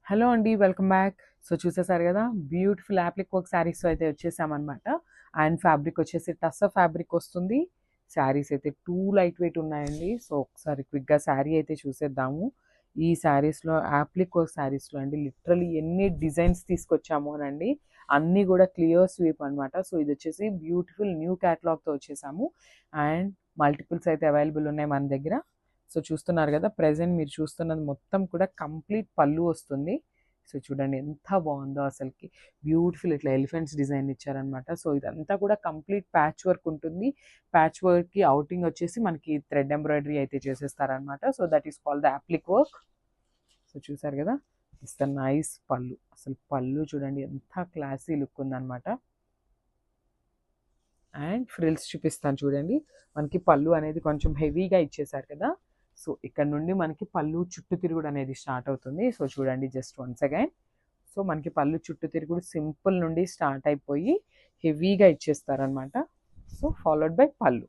Hello అండి. Welcome back. So, చూసేసారు గదా! Beautiful appliqué work శారీస్‌తో అయితే వచ్చేసామనమాట. అండ్ ఫ్యాబ్రిక్ వచ్చేసి టస్సర్ ఫ్యాబ్రిక్ వస్తుంది. శారీస్ అయితే టూ లైట్ వెయిట్ ఉన్నాయండి. సో, ఒకసారి క్విక్‌గా శారీ అయితే చూసేద్దాము. ఈ శారీస్‌లో యాప్లిక్ వర్క్ శారీస్‌లో అండి లిటరల్లీ ఎన్ని డిజైన్స్ తీసుకొచ్చామోనండి. అన్నీ గూడా క్లియర్ స్వీప్ అనమాట. సో, ఇదొచ్చేసి బ్యూటిఫుల్ న్యూ క్యాటలాగ్‌తో వచ్చేసాము. అండ్ మల్టిపుల్స్ అయితే అవైలబుల్ ఉన్నాయి మన దగ్గర. సో, చూస్తున్నారు గదా! ప్రెజెంట్ మీరు చూస్తున్నది మొత్తం కూడా కంప్లీట్ పళ్ళు వస్తుంది. సో, చూడండి ఎంత బావుందో అసలకి. బ్యూటిఫుల్ ఇట్లా ఎలిఫెంట్స్ డిజైన్ ఇచ్చారనమాట. సో, ఇదంతా కూడా కంప్లీట్ ప్యాచ్ వర్క్ ఉంటుంది. ప్యాచ్ వర్క్‌కి ఔటింగ్ వచ్చేసి మనకి థ్రెడ్ ఎంబ్రాయిడరీ అయితే చేసేస్తారనమాట. So, that is called the applique work. So, చూసారు గదా! ఇట్స్ ద నైస్ పళ్ళు. అసలు పళ్ళు చూడండి ఎంత క్లాసీ లుక్ ఉందనమాట. అండ్ ఫ్రిల్స్ చూపిస్తాను చూడండి. మనకి పళ్ళు అనేది కొంచెం హెవీగా ఇచ్చేసారు కదా! సో, ఇక్కడ నుండి మనకి పళ్ళు చుట్టూ తిరుగుడు అనేది స్టార్ట్ అవుతుంది. సో, చూడండి జస్ట్ వన్స్ అగైన్. సో, మనకి పళ్ళు చుట్టూ తిరుగుడు సింపుల్ నుండి స్టార్ట్ అయిపోయి హెవీగా ఇచ్చేస్తారనమాట. సో, ఫాలోడ్ బై పళ్ళు.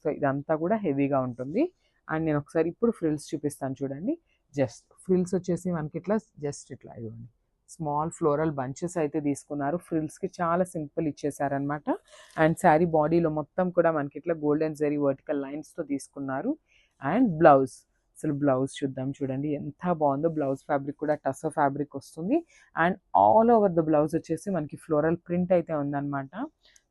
సో, ఇదంతా కూడా హెవీగా ఉంటుంది. అండ్ నేను ఒకసారి ఇప్పుడు ఫ్రిల్స్ చూపిస్తాను చూడండి. జస్ట్ ఫ్రిల్స్ వచ్చేసి మనకి ఇట్లా జస్ట్ ఇట్లా ఇవ్వండి. స్మాల్ ఫ్లోరల్ బంచెస్ అయితే తీసుకున్నారు. ఫ్రిల్స్‌కి చాలా సింపుల్ ఇచ్చేసారనమాట. అండ్ శారీ బాడీలో మొత్తం కూడా మనకి ఇట్లా గోల్డెన్ జరీ వర్టికల్ లైన్స్‌తో తీసుకున్నారు. And blouse. అసలు బ్లౌజ్ చూద్దాం చూడండి ఎంత బావుందో. బ్లౌజ్ ఫ్యాబ్రిక్ కూడా టస్సర్ ఫ్యాబ్రిక్ వస్తుంది. And all over the blouse వచ్చేసి మనకి ఫ్లోరల్ ప్రింట్ అయితే ఉందనమాట.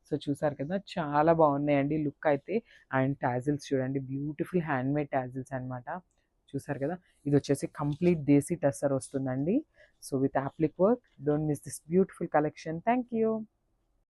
సో, చూసారు కదా! చాలా బాగున్నాయండి లుక్ అయితే. అండ్ టాజిల్స్ చూడండి బ్యూటిఫుల్ హ్యాండ్‌మేడ్ టాజిల్స్ అనమాట. చూసారు కదా! ఇదొచ్చేసి కంప్లీట్ దేశీ టస్సర్ వస్తుందండి. So, with appliqué work. Don't miss this beautiful collection. Thank you.